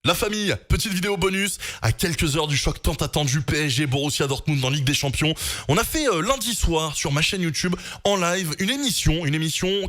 La famille, petite vidéo bonus, à quelques heures du choc tant attendu PSG Borussia Dortmund en Ligue des Champions. On a fait lundi soir sur ma chaîne YouTube en live une émission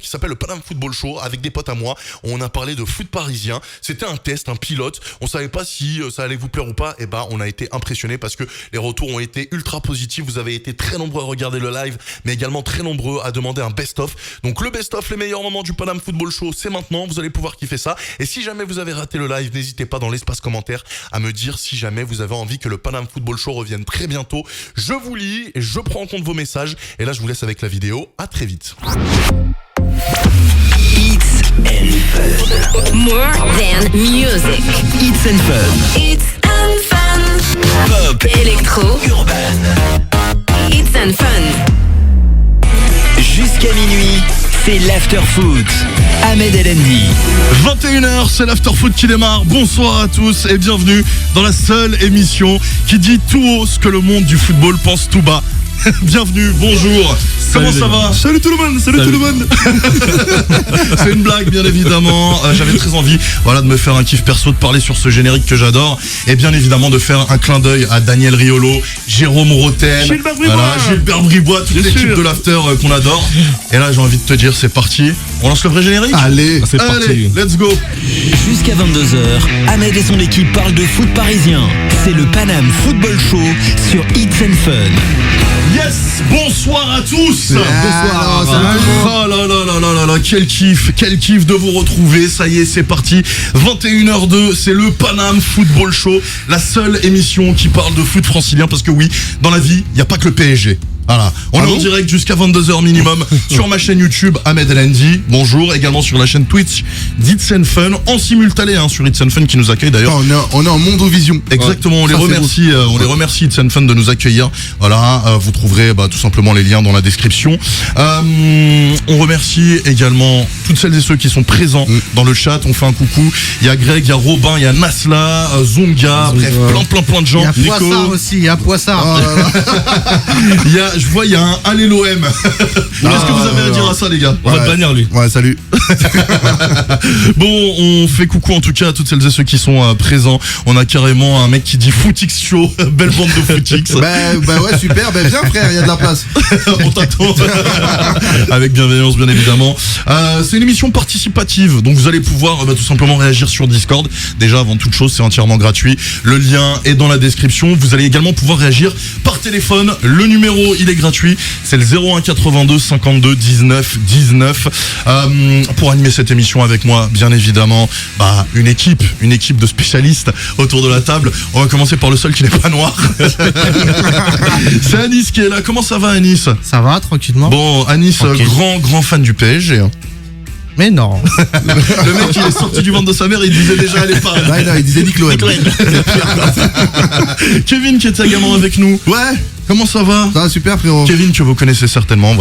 qui s'appelle le Paname Football Show avec des potes à moi. On a parlé de foot parisien. C'était un test, un pilote. On savait pas si ça allait vous plaire ou pas. Et on a été impressionnés parce que les retours ont été ultra positifs. Vous avez été très nombreux à regarder le live, mais également très nombreux à demander un best-of. Donc le best-of, les meilleurs moments du Paname Football Show, c'est maintenant. Vous allez pouvoir kiffer ça. Et si jamais vous avez raté le live, n'hésitez pas dans l'espace commentaire à me dire si jamais vous avez envie que le Paname Football Show revienne très bientôt. Je vous lis et je prends en compte vos messages. Et là, je vous laisse avec la vidéo. À très vite. It's and fun. More than music. It's and fun. It's and fun. Pop, Electro. urban. It's and fun. Jusqu'à minuit, c'est l'after foot. Ahmed Elendi. 21h, c'est l'Afterfoot qui démarre. Bonsoir à tous et bienvenue dans la seule émission qui dit tout haut ce que le monde du football pense tout bas. Bienvenue, bonjour. Comment ça va? Salut tout le monde, salut tout le monde. C'est une blague bien évidemment. J'avais très envie de me faire un kiff perso, de parler sur ce générique que j'adore. Et bien évidemment de faire un clin d'œil à Daniel Riolo, Jérôme Roten, Gilbert Bribois, toute l'équipe de l'After qu'on adore. Et là j'ai envie de te dire c'est parti. On lance le vrai générique? Allez, c'est parti. Let's go. Jusqu'à 22h, Ahmed et son équipe parlent de foot parisien. C'est le Paname Football Show sur It's and Fun. Yes, bonsoir à tous. Bonsoir. Oh là là là là là là, quel kiff de vous retrouver. Ça y est, c'est parti. 21h02, c'est le Paname Football Show, la seule émission qui parle de foot francilien parce que oui, dans la vie, il y a pas que le PSG. Voilà, on est en direct jusqu'à 22h minimum sur ma chaîne YouTube Ahmed Elendi. Bonjour, également sur la chaîne Twitch d'It's and Fun en simultané sur It's and Fun qui nous accueille d'ailleurs. On est en Mondovision. Exactement, on les remercie It's and Fun de nous accueillir. Voilà, vous trouverez tout simplement les liens dans la description. On remercie également toutes celles et ceux qui sont présents dans le chat. On fait un coucou. Il y a Greg, il y a Robin, il y a Nasla, Zonga, bref, plein de gens. Il y a Poissard aussi, il y a Poissard. Il y a un Allez l'OM. Qu'est-ce que vous avez à dire à ça, les gars? On va te bannir, lui. Ouais, salut. Bon, on fait coucou en tout cas à toutes celles et ceux qui sont présents. On a carrément un mec qui dit Footix Show. Belle bande de Footix. Bah ouais, super. Viens, frère, il y a de la place. On t'attend. Avec bienveillance, bien évidemment. C'est une émission participative. Donc vous allez pouvoir tout simplement réagir sur Discord. Déjà, avant toute chose, c'est entièrement gratuit. Le lien est dans la description. Vous allez également pouvoir réagir par téléphone. Le numéro, il est gratuit. C'est le 01 82 52 19 19. Pour animer cette émission avec moi, bien évidemment, une équipe de spécialistes autour de la table. On va commencer par le seul qui n'est pas noir. C'est Anis qui est là. Comment ça va, Anis? Ça va, tranquillement. Bon, Anis, grand fan du PSG. Mais non. Le mec, il est sorti du ventre de sa mère, il disait déjà allez pas. Non, il disait Nick Loeb. Kevin qui est également avec nous. Ouais. Comment ça va? Ça va super, frérot. Kevin que vous connaissez certainement,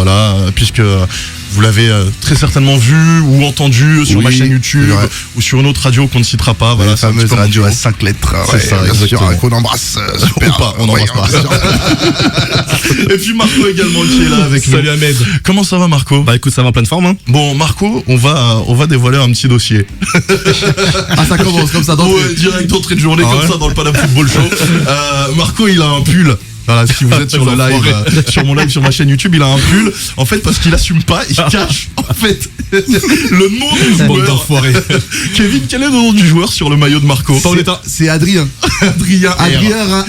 puisque vous l'avez très certainement vu ou entendu sur ma chaîne YouTube ou sur une autre radio qu'on ne citera pas. Voilà, la fameuse radio à 5 lettres. C'est ça, exactement. Qu'on embrasse. Super. On n'embrasse pas. Et puis Marco également qui est là avec nous. Salut Ahmed. Comment ça va, Marco? Écoute, ça va en pleine forme, hein. Bon, Marco, on va dévoiler un petit dossier. Ça commence comme ça d'entrée. Ouais, direct d'entrée de journée comme ça dans le Paname Football Show. Marco, il a un pull. Voilà, si vous êtes sur le live, sur mon live, sur ma chaîne YouTube, il a un pull. En fait, parce qu'il assume pas, il cache, en fait, le nom du joueur. Kevin, quel est le nom du joueur sur le maillot de Marco? C'est Adrien. Adrien R.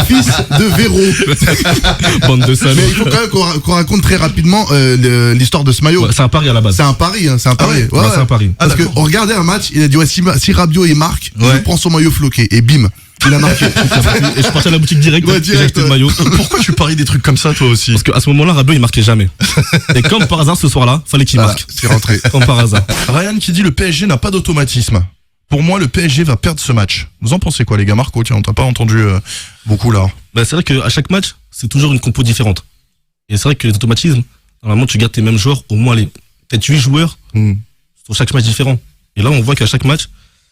Fils de Véro. Bande de salauds. Mais il faut quand même qu'on raconte très rapidement l'histoire de ce maillot. Ouais, c'est un pari à la base. C'est un pari, c'est un pari. Ouais, c'est un pari. Parce qu'on regardait un match, il a dit si Rabiot il marque, je prends son maillot floqué et bim. Il a marqué. Et je partais à la boutique direct, j'ai acheté le maillot. Pourquoi tu paries des trucs comme ça, toi aussi? Parce qu'à ce moment-là, Rabiot, il marquait jamais. Et comme par hasard, ce soir-là, fallait qu'il marque. C'est rentré. Comme par hasard. Ryan qui dit le PSG n'a pas d'automatisme. Pour moi, le PSG va perdre ce match. Vous en pensez quoi, les gars? Marco, tiens, on t'a pas entendu beaucoup là. C'est vrai qu'à chaque match, c'est toujours une compo différente. Et c'est vrai que les automatismes, normalement, tu gardes tes mêmes joueurs, au moins peut-être 8 joueurs, sur chaque match différent. Et là, on voit qu'à chaque match,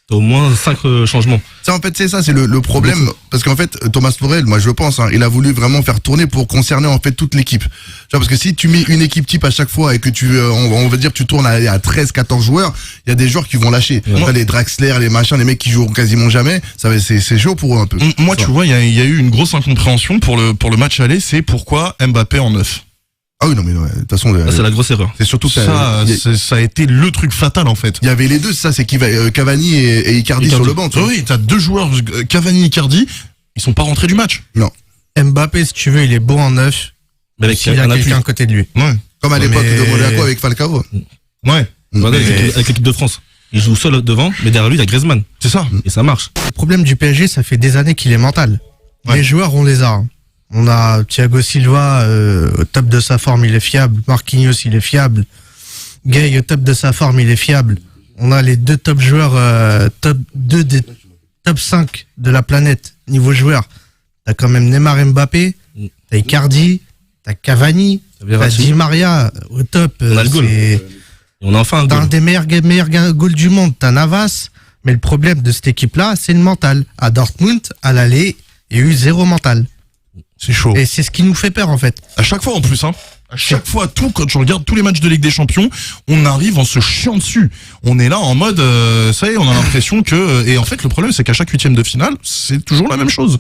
t'as au moins 5 changements. Ça, en fait, c'est ça, c'est le problème. Parce qu'en fait, Thomas Tuchel, moi, je pense, il a voulu vraiment faire tourner pour concerner, en fait, toute l'équipe. Tu vois, parce que si tu mets une équipe type à chaque fois et que on va dire que tu tournes à 13, 14 joueurs, il y a des joueurs qui vont lâcher. T'as les Draxler, les machins, les mecs qui jouent quasiment jamais. C'est chaud pour eux un peu. Moi, tu vois, il y a eu une grosse incompréhension pour le match aller, c'est pourquoi Mbappé en 9. Ah oui, non, mais de toute façon, Ça, c'est la grosse erreur. c'est surtout que Ça a été le truc fatal, en fait. il y avait les deux, ça, c'est Cavani et Icardi sur le banc. Tu vois. Oui, t'as deux joueurs, Cavani et Icardi, ils sont pas rentrés du match. Mbappé, si tu veux, il est beau en neuf. Mais avec S'il a un appui. quelqu'un à côté de lui. Ouais. Comme à l'époque Mais- de Monaco avec Falcao. Ouais. Voilà, avec l'équipe de France. Il joue seul devant, mais derrière lui, il y a Griezmann. C'est ça. Et ça marche. Le problème du PSG, ça fait des années qu'il est mental. Ouais. Les joueurs, on les a. Hein. On a Thiago Silva, au top de sa forme, il est fiable. Marquinhos, il est fiable. Gay, au top de sa forme, il est fiable. On a les deux top joueurs, top 2 des top 5 de la planète, niveau joueur. T'as quand même Neymar, Mbappé, t'as Icardi, t'as Cavani, t'as Verratti. Di Maria au top. On a le goal. C'est Et on a enfin un t'as un goal. des meilleurs goals du monde, t'as Navas. Mais le problème de cette équipe-là, c'est le mental. À Dortmund, à l'aller, il y a eu zéro mental. C'est chaud. Et c'est ce qui nous fait peur, en fait. À chaque fois en plus, hein. À chaque fois, quand je regarde tous les matchs de Ligue des Champions, on arrive en se chiant dessus. On est là en mode, ça y est, on a l'impression que. Et en fait, le problème, c'est qu'à chaque huitième de finale, c'est toujours la même chose.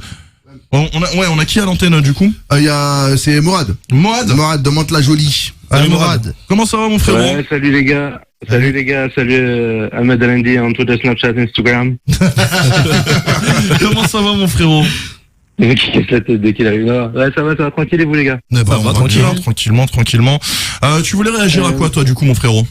On a qui à l'antenne du coup? C'est Mourad. Mourad de Mantes-la-Jolie. Allez, Mourad. Mourad. Comment ça va, mon frérot? Ouais, salut les gars. Salut Ahmed Alendi on Twitter, Snapchat, Instagram. Comment ça va, mon frérot? Le mec qui casse la tête dès qu'il arrive là. Ouais, ça va, tranquille et vous les gars? Eh ben, Ça on va, va bien, tranquillement. Tu voulais réagir à quoi, toi, du coup, mon frérot?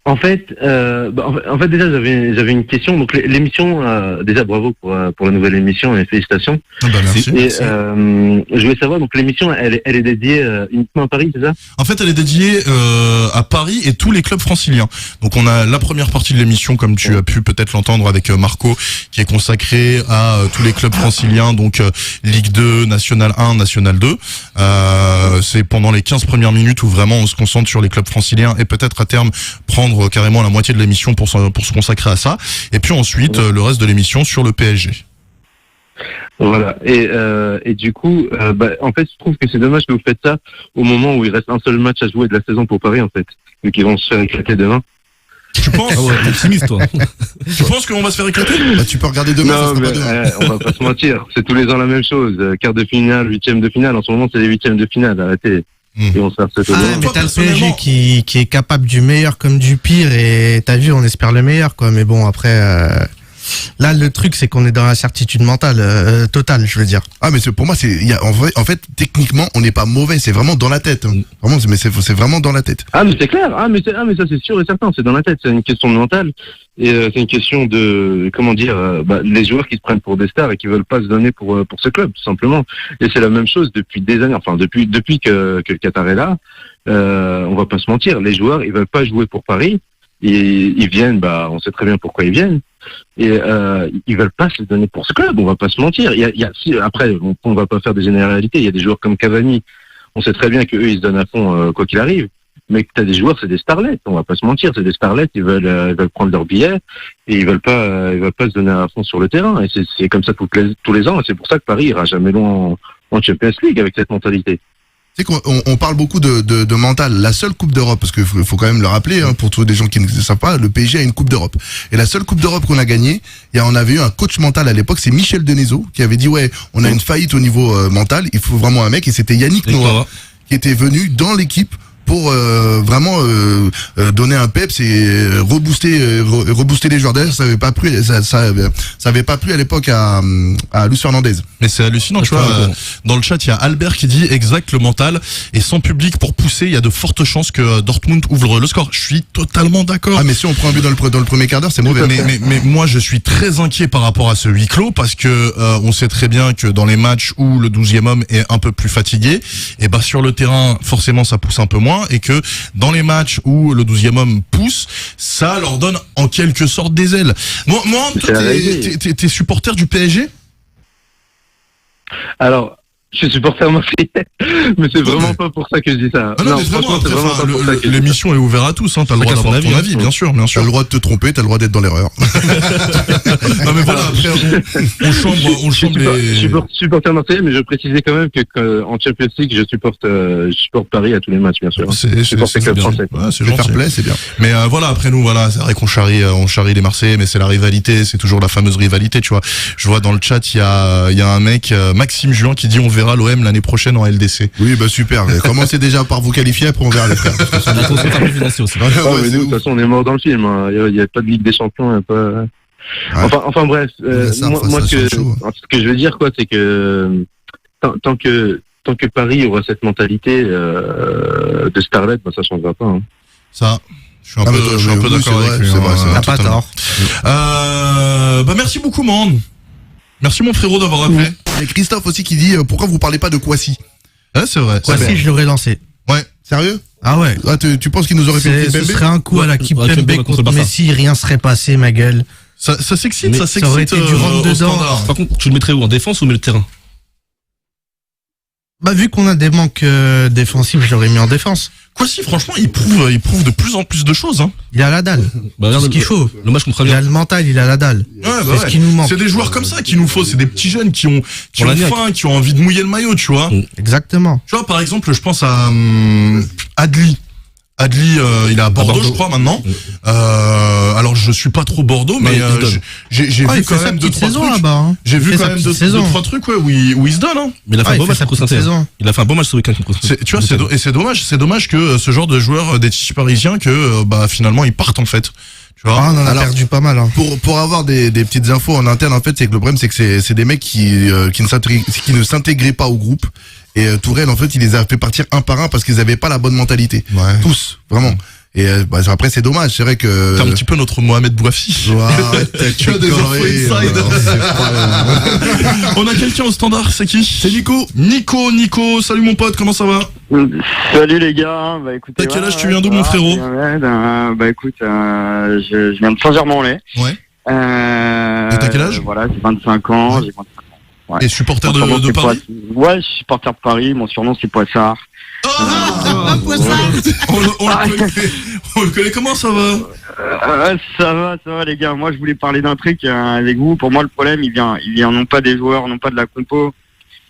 En fait, déjà j'avais une question. Donc l'émission, déjà bravo pour la nouvelle émission et félicitations. Ah bah, merci. Et je voulais savoir, donc l'émission, elle est dédiée uniquement à Paris, c'est ça? En fait, elle est dédiée à Paris et tous les clubs franciliens. Donc, on a la première partie de l'émission, comme tu as pu peut-être l'entendre avec Marco, qui est consacrée à tous les clubs franciliens, donc Ligue 2, National 1, National 2. C'est pendant les 15 premières minutes où vraiment on se concentre sur les clubs franciliens et peut-être à terme prendre carrément la moitié de l'émission pour se consacrer à ça. Et puis ensuite, le reste de l'émission sur le PSG. Voilà. Et du coup, en fait, je trouve que c'est dommage que vous faites ça au moment où il reste un seul match à jouer de la saison pour Paris, en fait, vu qu'ils vont se faire éclater demain. Tu penses? Ah ouais, t'es optimiste, toi. Tu penses qu'on va se faire éclater? Bah, tu peux regarder demain, ça Non, sera mais pas demain. on va pas se mentir, c'est tous les ans la même chose. Quart de finale, huitième de finale. En ce moment, c'est les huitièmes de finale. Arrêtez. Ils vont se faire cette Ah, demain. mais toi, t'as le PSG personnellement- qui est capable du meilleur comme du pire. Et t'as vu, on espère le meilleur, quoi. Mais bon, après, là, le truc, c'est qu'on est dans l'incertitude mentale totale, je veux dire. Ah, mais pour moi, en fait, techniquement, on n'est pas mauvais, c'est vraiment dans la tête. Hein. Vraiment, c'est vraiment dans la tête. Ah, mais c'est clair. Ah, mais ça, c'est sûr et certain. C'est dans la tête. C'est une question de mental. Et c'est une question de, comment dire, les joueurs qui se prennent pour des stars et qui veulent pas se donner pour ce club, tout simplement. Et c'est la même chose depuis des années. Enfin, depuis que le Qatar est là, on va pas se mentir. Les joueurs, ils veulent pas jouer pour Paris. Et ils viennent, on sait très bien pourquoi ils viennent. Et ils veulent pas se donner pour ce club. On va pas se mentir. Après, on va pas faire des généralités. Il y a des joueurs comme Cavani. On sait très bien que eux, ils se donnent à fond quoi qu'il arrive. Mais que t'as des joueurs, c'est des starlets. On va pas se mentir, c'est des starlets. Ils veulent prendre leur billet et ils veulent pas se donner à fond sur le terrain. Et c'est comme ça tous les ans. Et c'est pour ça que Paris ira jamais loin en Champions League avec cette mentalité. Tu sais qu'on parle beaucoup de mental. La seule Coupe d'Europe, parce qu'il faut quand même le rappeler, hein, pour tous les gens qui ne savent pas, le PSG a une Coupe d'Europe. Et la seule Coupe d'Europe qu'on a gagnée, on avait eu un coach mental à l'époque, c'est Michel Denezo, qui avait dit ouais, on a une faillite au niveau mental, il faut vraiment un mec, et c'était Yannick Noah qui était venu dans l'équipe pour vraiment donner un peps et rebooster les joueurs. D'ailleurs, ça avait pas plu à l'époque à Luis Fernandez. Mais c'est hallucinant, tu vois. Dans le chat, il y a Albert qui dit exact, le mental. Et sans public pour pousser, il y a de fortes chances que Dortmund ouvre le score. Je suis totalement d'accord. Ah, mais si on prend un but dans le premier quart d'heure, c'est mauvais. Mais moi, je suis très inquiet par rapport à ce huis clos parce que on sait très bien que dans les matchs où le 12e homme est un peu plus fatigué, et sur le terrain, forcément, ça pousse un peu moins. Et que dans les matchs où le 12e homme pousse, ça leur donne en quelque sorte des ailes. Moi, toi, t'es supporter du PSG? Alors, Je suis supporter marseillais, mais c'est vraiment pas pour ça que je dis ça. Ah non, mais vraiment, franchement, c'est après, vraiment enfin, pas pour ça que je dis ça. l'émission est ouverte à tous, hein. T'as le droit Chacun son d'avoir ton avis, avis, bien sûr, bien T'as sûr. le droit de te tromper, t'as le droit d'être dans l'erreur. Non, mais voilà, après, on chambre Je suis les... supporter marseillais, mais je précisais quand même que en Champions League, je supporte Paris à tous les matchs, bien sûr. Je supporte les clubs bien. français. Ouais, c'est C'est fair gentil. play, c'est bien. Mais voilà, après nous, voilà, c'est vrai qu'on charrie les Marseillais, mais c'est la rivalité, c'est toujours la fameuse rivalité, tu vois. Je vois dans le chat, il y a un mec, Maxime Juin, qui dit on verra l'OM l'année prochaine en LDC. Oui, bah super. Commencez déjà par vous qualifier, après on verra les frères. La consultation financière aussi. Ouais, Ah, ouais, mais c'est nous, de ouf. toute façon, on est mort dans le film. Hein. Il y a pas de Ligue des Champions, il y a pas. Enfin bref. Ça, Moi, ça ce sent chaud. que je veux dire, quoi, c'est que tant que Paris aura cette mentalité de starlet, bah, ça changera pas. Hein. Ça, je suis un Ah, peu, mais je suis un peu oui, d'accord c'est vrai, avec lui. c'est vrai, hein, c'est vrai. T'as pas totalement. tort. Bah merci beaucoup, man. Merci mon frérot d'avoir appelé. Il y a Christophe aussi qui dit pourquoi vous parlez pas de Kouassi. Ouais, c'est vrai. Quoi, si je l'aurais lancé. Ouais. Sérieux? Ah ouais. Ah, tu penses qu'il nous aurait fait Ce une serait un coup à la Kipembe Kimpembe contre contre le Barça. Messi, rien serait passé, ma gueule. Ça s'excite, Mais ça ça aurait s'excite été du rentre au dedans. standard. Par contre, tu le mettrais où, en défense ou au milieu de terrain? Bah, vu qu'on a des manques défensifs, je l'aurais mis en défense. Quoi si, franchement, il prouve de plus en plus de choses, hein. Il a la dalle. Bah, C'est ce qu'il faut. Le match contre Il a Amiens. le mental, il a la dalle. Ouais, bah C'est ce qui nous manque. C'est des joueurs comme ça qu'il nous faut, c'est des petits jeunes qui ont Pour l'année, faim, qui ont envie de mouiller le maillot, tu vois. Exactement. Tu vois, par exemple, je pense à Adli. Adli, il est à Bordeaux, Bordeaux. je crois, maintenant. Alors, je suis pas trop Bordeaux, mais il donne. j'ai Ah, vu il fait quand sa même deux, petite trois saison trucs. là-bas. Hein. J'ai Il vu fait quand sa même petite deux, saison. trois trucs, ouais, où il se donne, hein. Mais il a fait Ah, un il beau fait match sa contre petite Saint-Étienne. saison. Il a fait un beau match ce week-end contre Saint-Étienne. Tu vois, c'est dommage que ce genre de joueurs des petits parisiens que, bah, finalement, ils partent, en fait. Tu vois. Ah, on en a Alors, perdu pas mal. Hein. Pour avoir des petites infos en interne, en fait, c'est que le problème, c'est que c'est des mecs qui ne s'intégraient pas au groupe. Et Tourelle, en fait, il les a fait partir un par un parce qu'ils avaient pas la bonne mentalité. Ouais. Tous, vraiment. Et bah, après, c'est dommage. C'est vrai que. T'es un petit peu notre Mohamed Bouafi. Tu as des infos inside. On a quelqu'un au standard, c'est qui? C'est Nico. Nico, salut mon pote, comment ça va? Salut les gars, bah écoutez. T'as quel âge, tu viens d'où, mon frérot? Bah écoute, je viens de Saint-Germain-en-Laye. Ouais. Et t'as quel âge? Voilà, j'ai 25 ans, j'ai 25 ans. Ouais. Et supporter Mon surnom, de c'est Paris? Ouais, je suis supporter de Paris, mon surnom c'est Poissard. On le connaît, comment ça va? Ça va les gars, moi je voulais parler d'un truc avec vous. Pour moi le problème il vient non pas des joueurs, non pas de la compo,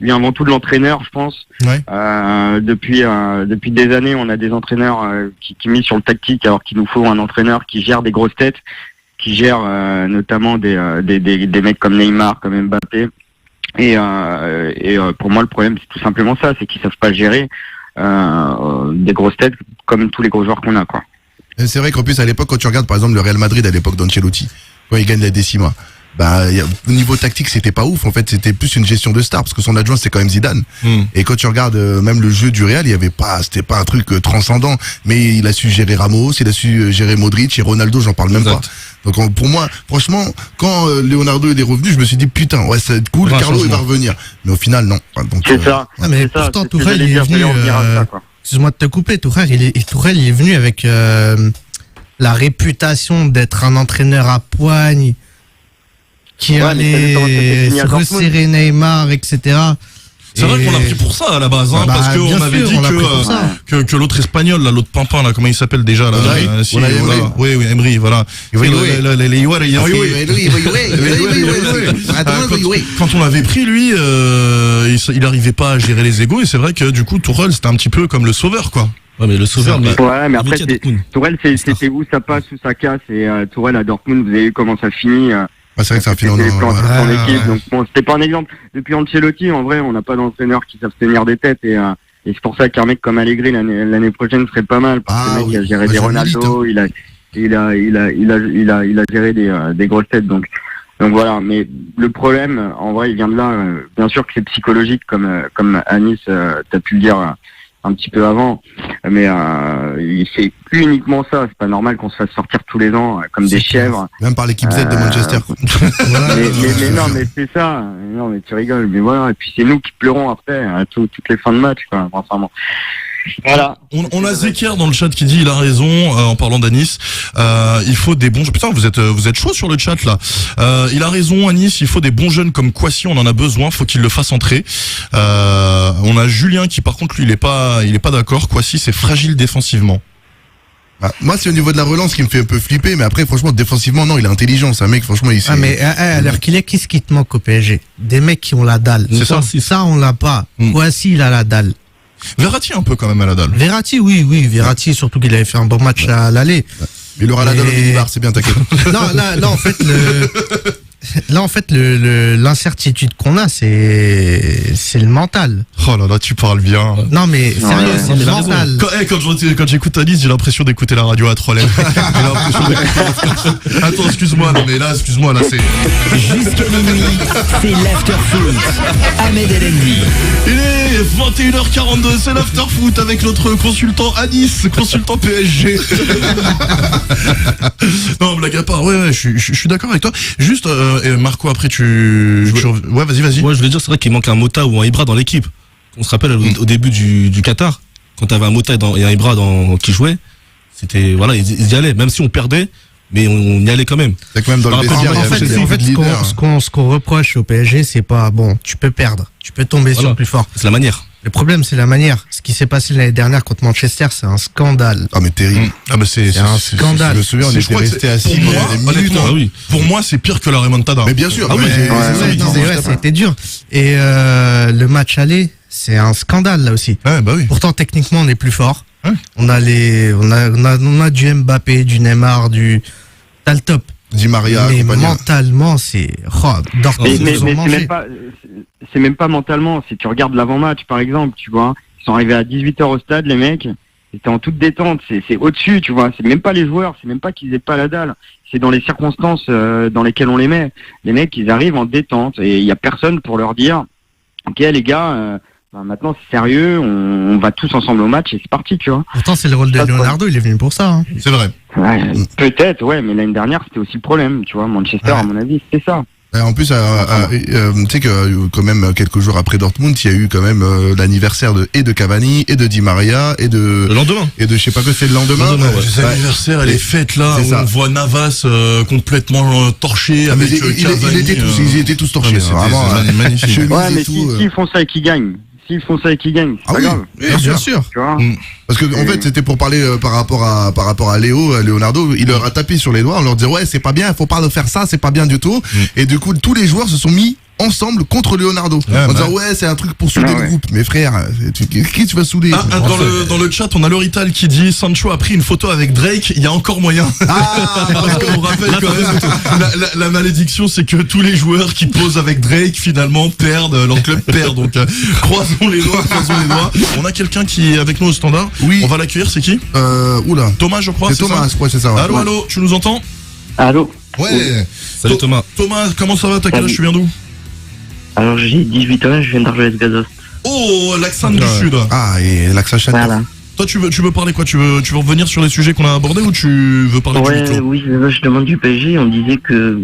il vient avant tout de l'entraîneur je pense. Ouais. Depuis des années on a des entraîneurs qui misent sur le tactique alors qu'il nous faut un entraîneur qui gère des grosses têtes, qui gère notamment des mecs comme Neymar, comme Mbappé. Et pour moi le problème c'est tout simplement ça, c'est qu'ils savent pas gérer des grosses têtes comme tous les gros joueurs qu'on a quoi. Et c'est vrai qu'en plus, à l'époque, quand tu regardes, par exemple, le Real Madrid, à l'époque d'Ancelotti, quand il gagne la décima, bah, au niveau tactique, c'était pas ouf. En fait, c'était plus une gestion de star, parce que son adjoint, c'est quand même Zidane. Et quand tu regardes même le jeu du Real, c'était pas un truc transcendant, mais il a su gérer Ramos, il a su gérer Modric et Ronaldo, j'en parle même Exact. pas. Donc pour moi, franchement, quand Leonardo est revenu, je me suis dit putain, ouais, c'est cool, Un Carlo il va changement. revenir. Mais au final, non. Donc, C'est ça. Ah, mais c'est ça, pourtant, c'est ce que Tourelle, j'allais il est dire, venu, fallait en venir à ça, quoi. Excuse-moi de te couper, Tourelle, il est venu avec la réputation d'être un entraîneur à poigne qui Ouais, mais ça dépend, ça s'est allait fini à Dortmund. resserrer Neymar, etc. C'est vrai qu'on l'a pris pour ça à la base, hein, Bah, parce bien qu'on avait sûr, dit on l'a pris pour ça. que l'autre espagnol, là, l'autre pimpin, là, comment il s'appelle déjà, là? Emery. Si, Unai voilà. Emery. Oui, Emery, voilà. Oui, oui. Quand on l'avait pris, lui, il arrivait pas à gérer les égos, et c'est vrai que du coup, Tourelle, c'était un petit peu comme le sauveur, quoi. Ouais, mais le sauveur, mais. Ouais, mais après, Mickey à Dortmund. Tourelle, c'était où ça passe, où ça casse, et Tourelle à Dortmund, vous avez vu comment ça finit. Bah, c'est vrai que c'est un C'était film les plans de son ouais, équipe, ouais. donc bon, c'était pas un exemple. Depuis Ancelotti, en vrai, on n'a pas d'entraîneur qui savent tenir des têtes, et c'est pour ça qu'un mec comme Allegri l'année prochaine serait pas mal, parce que le mec il a géré bah, des je Ronaldo, il a géré des grosses têtes, donc voilà. Mais le problème, en vrai, il vient de là. Bien sûr que c'est psychologique, comme Anis, t'as pu le dire un petit peu avant, mais c'est uniquement ça. C'est pas normal qu'on se fasse sortir tous les ans comme des chèvres. Même par l'équipe Z de Manchester. Mais non, mais c'est ça. Non, mais tu rigoles. Mais voilà. Et puis c'est nous qui pleurons après toutes les fins de match, quoi. Enfin bon. Voilà. On a Zeker dans le chat qui dit, il a raison, en parlant d'Anis, il faut des bons, putain, vous êtes chaud sur le chat, là. Il a raison, Anis, il faut des bons jeunes comme Kwasi, on en a besoin, faut qu'il le fasse entrer. On a Julien qui, par contre, lui, il est pas d'accord. Kwasi, c'est fragile défensivement. Ah, moi, c'est au niveau de la relance qui me fait un peu flipper, mais après, franchement, défensivement, non, il est intelligent, c'est un mec, franchement, il sait. Ah, mais à l'heure qu'il est, qu'est-ce qui te manque au PSG? Des mecs qui ont la dalle. C'est ça. Ça, on l'a pas. Voici, il a la dalle. Verratti un peu quand même à la dalle. Verratti, oui, Verratti, surtout qu'il avait fait un bon match à l'aller. Il aura la dalle au minibar, c'est bien, t'inquiète. Non, là, en fait, l'incertitude qu'on a, c'est le mental. Oh là là, tu parles bien. Non, mais sérieux, c'est le mental. Quand j'écoute Anis, j'ai l'impression d'écouter la radio à Trolley. Attends, excuse-moi, là, c'est... Jusqu'à minuit, c'est l'after-foot. Ahmed Elendi. Il est 21h42, c'est l'after-foot avec notre consultant Anis, consultant PSG. Non, blague à part, ouais, je suis d'accord avec toi. Juste, Marco, après ouais, vas-y. Ouais, je voulais dire, c'est vrai qu'il manque un Mota ou un Ibra dans l'équipe. On se rappelle au début du Qatar, quand t'avais un Mota et un Ibra qui jouaient, c'était, voilà, ils y allaient, même si on perdait, mais on y allait quand même. C'est que même dans le vestiaire, En fait, ce qu'on reproche au PSG, c'est pas, bon, tu peux perdre, tu peux tomber sur le plus fort. C'est la manière. Le problème, c'est la manière. Ce qui s'est passé l'année dernière contre Manchester, c'est un scandale. Ah, mais terrible. Ah, bah c'est un scandale. Je me souviens, on était resté assis pendant des minutes. Honnêtement, pour moi, c'est pire que la remontada. Mais bien sûr. Ah oui, ça a été dur. Et le match aller, c'est un scandale là aussi. Ouais, bah oui. Pourtant, techniquement, on est plus fort. Ouais. On a du Mbappé, du Neymar, t'as le top. Di Maria, mais compagnie. mentalement, c'est Dortmund, Mais ils ont mangé. c'est même pas mentalement. Si tu regardes l'avant-match, par exemple, tu vois, ils sont arrivés à 18h au stade, les mecs. C'était en toute détente. C'est au-dessus, tu vois. C'est même pas les joueurs. C'est même pas qu'ils aient pas la dalle. C'est dans les circonstances dans lesquelles on les met. Les mecs, ils arrivent en détente et il y a personne pour leur dire, ok, les gars. Maintenant c'est sérieux, on va tous ensemble au match et c'est parti, tu vois. Pourtant c'est le rôle de Leonardo, il est venu pour ça. Hein. C'est vrai. Ouais, peut-être, ouais, mais l'année dernière c'était aussi le problème, tu vois. Manchester, à mon avis, c'était ça. En plus, tu sais que quand même quelques jours après Dortmund, il y a eu quand même l'anniversaire de Cavani et de Di Maria et de le lendemain et de je sais pas quoi, c'est le lendemain. Ouais. L'anniversaire, elle est faite là, où on voit Navas complètement torché avec Cavani. Ils étaient tous torchés. Vraiment magnifique. Ouais, mais s'ils font ça et qu'ils gagnent. S'ils font ça et qu'ils gagnent, c'est pas grave. Bien sûr. Tu vois. Parce que en fait, c'était pour parler par rapport à Leonardo, il leur a tapé sur les doigts en leur disant ouais, c'est pas bien, faut pas faire ça, c'est pas bien du tout. Et du coup, tous les joueurs se sont mis ensemble contre Leonardo en disant ouais, c'est un truc pour souder le groupe. Mais frère, qui tu vas souder? Dans le chat, on a Lorital qui dit Sancho a pris une photo avec Drake, il y a encore moyen. Parce qu'on rappelle quand même la malédiction, c'est que tous les joueurs qui posent avec Drake finalement perdent, leur club perd. Donc croisons les doigts. On a quelqu'un qui est avec nous au standard. Oui. On va l'accueillir, c'est qui? Oula. Thomas, je crois. C'est Thomas, je crois, c'est ça. Ouais. Allô, tu nous entends? Allô. Ouais. Salut Thomas. Thomas, comment ça va? T'as quel âge? Tu viens d'où? Alors j'ai 18 ans, je viens d'Argelès-Gazost. Oh, l'accent du sud. Ah, et l'accent château. Voilà. Toi, tu veux parler quoi? Tu veux revenir sur les sujets qu'on a abordés ou tu veux parler du huis clos? Oui, je demande du PSG. Vous disiez que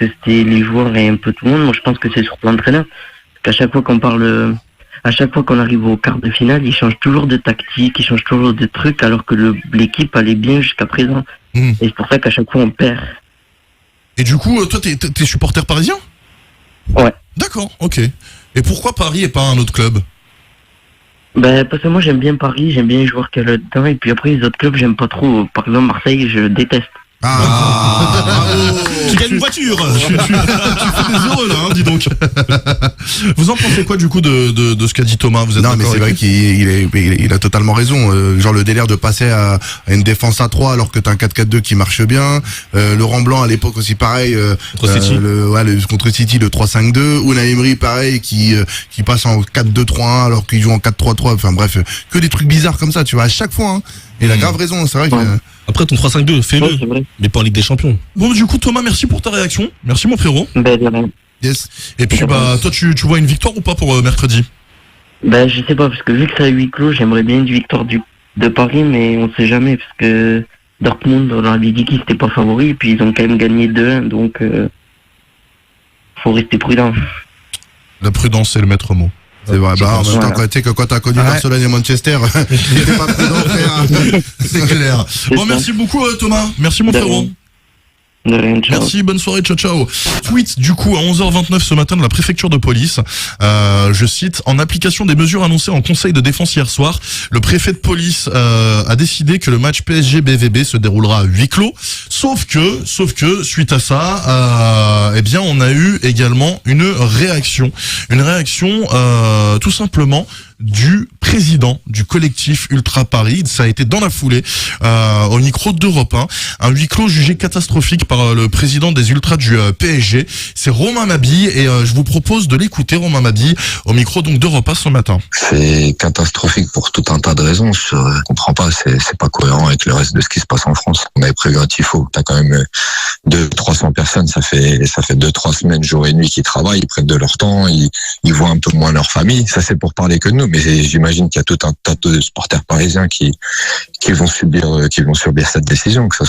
c'était les joueurs et un peu tout le monde. Moi, je pense que c'est surtout l'entraîneur. Parce qu'à chaque fois à chaque fois qu'on arrive au quart de finale, il change toujours de tactique, il change toujours de trucs, alors que l'équipe allait bien jusqu'à présent. Et c'est pour ça qu'à chaque fois on perd. Et du coup, toi, t'es supporter parisien? Ouais. D'accord, ok. Et pourquoi Paris et pas un autre club? Parce que moi j'aime bien Paris, j'aime bien les joueurs qu'il y a là-dedans, et puis après les autres clubs j'aime pas trop. Par exemple Marseille, je déteste. Tu gagnes une voiture. Tu fais des heureux là, dis donc. Vous en pensez quoi du coup de ce qu'a dit Thomas? Vous êtes non, mais c'est vrai qu'il a totalement raison. Genre le délire de passer à une défense à 3 alors que t'as un 4-4-2 qui marche bien. Laurent Blanc à l'époque aussi pareil. Contre City. Contre City le 3-5-2. Unai Emery pareil qui passe en 4-2-3-1 alors qu'il joue en 4-3-3. Enfin bref, que des trucs bizarres comme ça, tu vois, à chaque fois. Hein. Et il a grave raison, c'est vrai que... Après ton 3-5-2, fais-le, mais pas en Ligue des Champions. Bon, du coup, Thomas, merci pour ta réaction. Merci, mon frérot. Yes. Et puis, toi, tu vois une victoire ou pas pour mercredi? Je sais pas, parce que vu que c'est à huis clos, j'aimerais bien une victoire de Paris, mais on sait jamais, parce que Dortmund, on avait dit qu'ils n'étaient pas favoris, et puis ils ont quand même gagné 2-1, donc faut rester prudent. La prudence, c'est le maître mot. C'est vrai, bah, en même temps, tu sais que quand t'as connu Barcelone et Manchester, t'étais pas prudent, frère. C'est clair. Bon, merci beaucoup, Thomas. Merci, mon frérot. Merci, bonne soirée, ciao ciao. Tweet du coup à 11h29 ce matin de la préfecture de police. Je cite: en application des mesures annoncées en conseil de défense hier soir, le préfet de police a décidé que le match PSG-BVB se déroulera à huis clos. Sauf que suite à ça, eh bien on a eu également une réaction tout simplement du président du collectif Ultra Paris. Ça a été dans la foulée au micro d'Europe 1. Un huis clos jugé catastrophique par le président des Ultras du PSG. C'est Romain Mabi et je vous propose de l'écouter, Romain Mabi, au micro donc d'Europe 1 ce matin. C'est catastrophique pour tout un tas de raisons. Je comprends pas, c'est pas cohérent avec le reste de ce qui se passe en France. On avait prévu un tifo. T'as quand même 200-300 personnes. Ça fait 2-3 semaines, jour et nuit, qu'ils travaillent. Ils prennent de leur temps. Ils voient un peu moins leur famille. Ça, c'est pour parler que de nous. Mais j'imagine qu'il y a tout un tas de supporters parisiens qui vont subir cette décision, que ce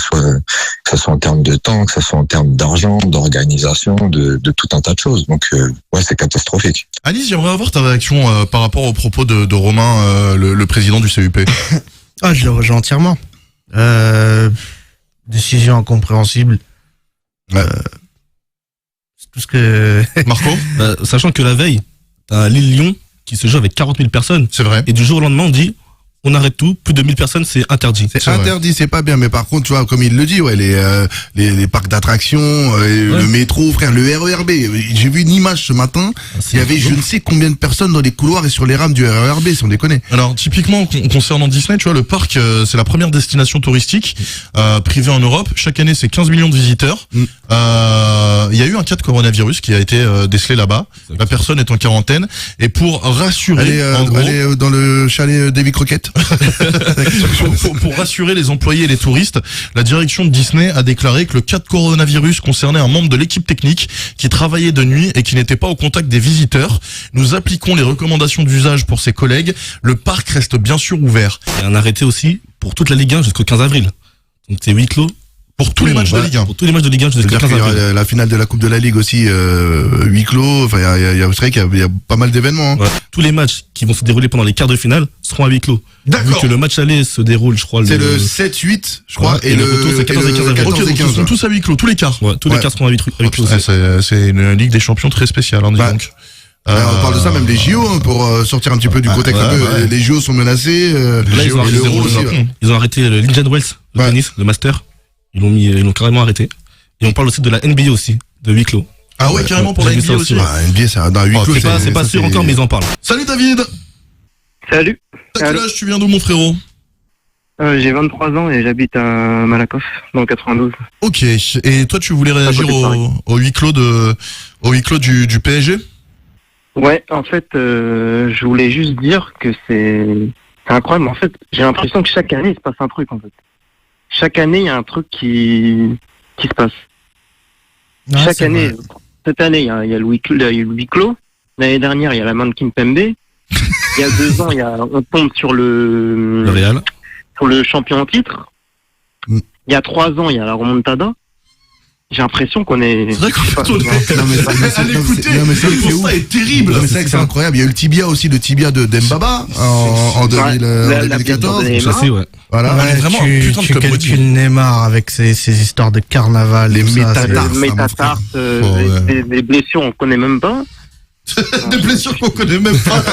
soit en termes de temps, que ce soit en termes d'argent, d'organisation, de tout un tas de choses. Donc ouais, c'est catastrophique. Alice, j'aimerais avoir ta réaction par rapport aux propos de Romain, le président du CUP. Ah, je le rejoins entièrement. Décision incompréhensible. C'est tout ce que... Marco, sachant que la veille, t'as Lille-Lyon qui se joue avec 40 000 personnes. C'est vrai. Et du jour au lendemain, on dit, on arrête tout, plus de 1000 personnes, c'est interdit. C'est interdit, c'est pas bien. Mais par contre, tu vois, comme il le dit, ouais, les parcs d'attractions, le métro, frère, le RERB. J'ai vu une image ce matin. Il y avait je ne sais combien de personnes dans les couloirs et sur les rames du RERB, si on déconne. Alors, typiquement, concernant Disney, tu vois, le parc, c'est la première destination touristique privée en Europe. Chaque année, c'est 15 millions de visiteurs. Il y a eu un cas de coronavirus qui a été décelé là-bas. La personne est en quarantaine. Et pour rassurer, elle est dans le chalet Davy Croquette. pour rassurer les employés et les touristes, la direction de Disney a déclaré que le cas de coronavirus concernait un membre de l'équipe technique qui travaillait de nuit et qui n'était pas au contact des visiteurs. Nous appliquons les recommandations d'usage pour ses collègues. Le parc reste bien sûr ouvert. Il y a un arrêté aussi pour toute la Ligue 1 jusqu'au 15 avril. Donc c'est huis clos. Pour tous les matchs de Ligue 1. Pour tous les matchs de Ligue 1 jusqu'au 15 avril. La finale de la Coupe de la Ligue aussi, huis clos. Enfin, c'est vrai qu'il y a pas mal d'événements. Hein. Ouais. Tous les matchs qui vont se dérouler pendant les quarts de finale seront à huis clos. D'accord. Vu que le match aller se déroule, je crois, c'est le 7-8, je crois, et le retour, c'est 14 et 15 avril. Ok, donc ils sont tous à huis clos, tous les quarts. Ouais, tous les quarts seront à huis clos. C'est une Ligue des Champions très spéciale, hein, dis donc. On parle de ça, même les JO, hein, pour sortir un petit peu du contexte. Les JO sont menacés. Là, ils ont arrêté le l'Indian Wells, le tennis, le Master. Ils l'ont carrément arrêté. Et on parle aussi de la NBA aussi, de huis clos. Ah ouais, carrément pour la NBA aussi. NBA, c'est un huis clos. C'est pas sûr encore, mais ils en parlent. Salut David. Salut. T'as quel âge, tu viens d'où, mon frérot? J'ai 23 ans et j'habite à Malakoff, dans le 92. Ok. Et toi, tu voulais réagir au huis clos du PSG? Ouais, en fait, je voulais juste dire que c'est incroyable. En fait, j'ai l'impression que chaque année, il se passe un truc, en fait. Chaque année, il y a un truc qui se passe. Ouais, chaque année, vrai. cette année, il y a le huis clos. L'année dernière, il y a la mannequin Pembe. Il y a 2 ans, on tombe sur le Real. Sur le champion en titre. Il y a 3 ans, il y a la remontada. J'ai l'impression qu'on est... C'est vrai qu'en fait, le constat est terrible. C'est vrai que c'est incroyable. Il y a eu le tibia aussi, le tibia de Dembaba en 2014. Voilà. On est vraiment un putain de tu club maudit. calcules Neymar avec ces histoires de carnaval, les métatarses, des blessures, on connaît même pas. Des blessures qu'on connaît même pas.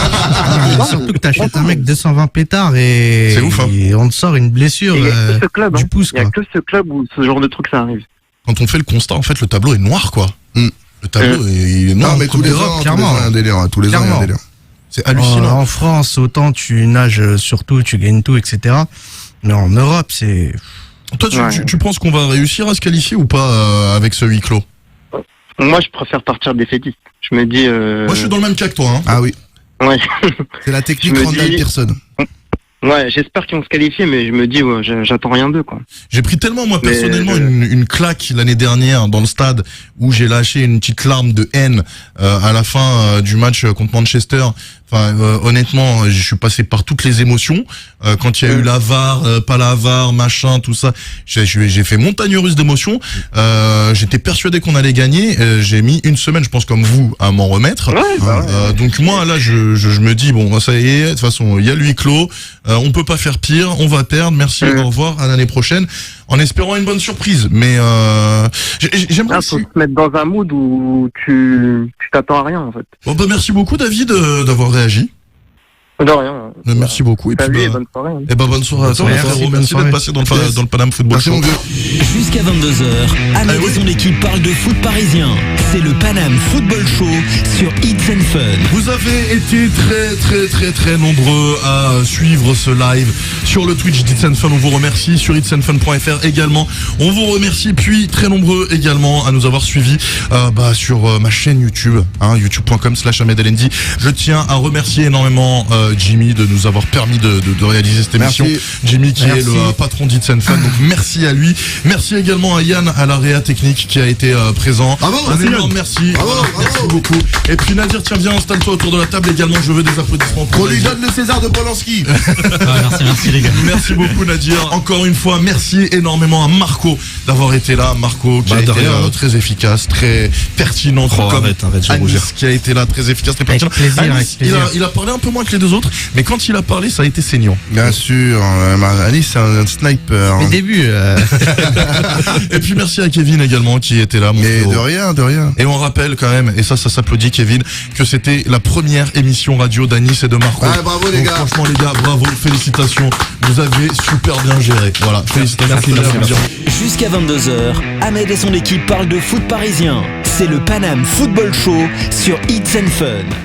Surtout que t'achètes un mec 220 pétards et, c'est ouf, hein. Et on te sort une blessure il y a que ce club, du pouce. Il y a que ce club où ce genre de truc ça arrive. Quand on fait le constat, en fait, le tableau est noir, quoi. Le tableau est noir. Non, mais tous les ans, clairement, un délire. Tous les ans, il y a un délire. C'est hallucinant. En France, autant tu nages sur tout, tu gagnes tout, etc. Mais en Europe, c'est... Toi, tu penses qu'on va réussir à se qualifier ou pas avec ce huis clos? Moi, je préfère partir défaitiste. Je me dis... Moi, je suis dans le même cas que toi. Hein. Ah oui. Ouais. C'est la technique Randall Pearson. Ouais, j'espère qu'ils vont se qualifier, mais je me dis, ouais, j'attends rien d'eux, quoi. J'ai pris tellement, moi, personnellement, une claque l'année dernière dans le stade où j'ai lâché une petite larme de haine à la fin du match contre Manchester Enfin, honnêtement, je suis passé par toutes les émotions. Quand il y a eu la VAR, pas la VAR, machin, tout ça, j'ai fait montagne russe d'émotions. J'étais persuadé qu'on allait gagner. J'ai mis une semaine, je pense, comme vous, à m'en remettre. Donc moi, là, je me dis, bon, ça y est, de toute façon, il y a le huis clos. On peut pas faire pire. On va perdre. Merci. Au revoir. À l'année prochaine. En espérant une bonne surprise. Mais j'aimerais faut se mettre dans un mood où tu t'attends à rien, en fait. Bon, bah, merci beaucoup, David, d'avoir réagi. De rien. Merci beaucoup. Et puis, Salut et bonne soirée. Et bah, bonne soirée à toi. Merci d'être passé dans le Paname Football Show. Jusqu'à 22h, Ahmed et son équipe parlent de foot parisien. C'est le Paname Football Show sur It's and Fun. Vous avez été très nombreux à suivre ce live sur le Twitch d'It's and Fun. On vous remercie sur itsandfun.fr également. On vous remercie, puis très nombreux également à nous avoir suivis sur ma chaîne YouTube, youtube.com/Ahmed Elendi. Je tiens à remercier énormément Jimmy de nous avoir permis de réaliser cette émission. Merci. Jimmy qui est le patron d'It's and Fun, donc merci à lui. Merci également à Yann à la réa technique qui a été présent. Un énorme merci. Merci beaucoup. Et puis Nadir, tiens, viens, installe-toi autour de la table également. Je veux des applaudissements. On lui donne le César de Polanski. Merci les gars. Merci beaucoup Nadir. Encore une fois, merci énormément à Marco d'avoir été là. Marco qui a été très efficace, très pertinent. Arrête, Anis qui a été là, très efficace, très pertinent. Anis, il a parlé un peu moins que les deux autres, mais quand il a parlé, ça a été saignant. Bien sûr, Anis c'est un sniper. Mes débuts. Et puis merci à Kevin également qui était là. Mais de rien. Et on rappelle quand même, et ça s'applaudit Kevin, que c'était la première émission radio d'Anis et de Marco. Ah, bravo les gars. Franchement les gars, bravo, félicitations. Vous avez super bien géré. Voilà, félicitations. Merci. Jusqu'à 22h, Ahmed et son équipe parlent de foot parisien. C'est le Paname Football Show sur It's and Fun.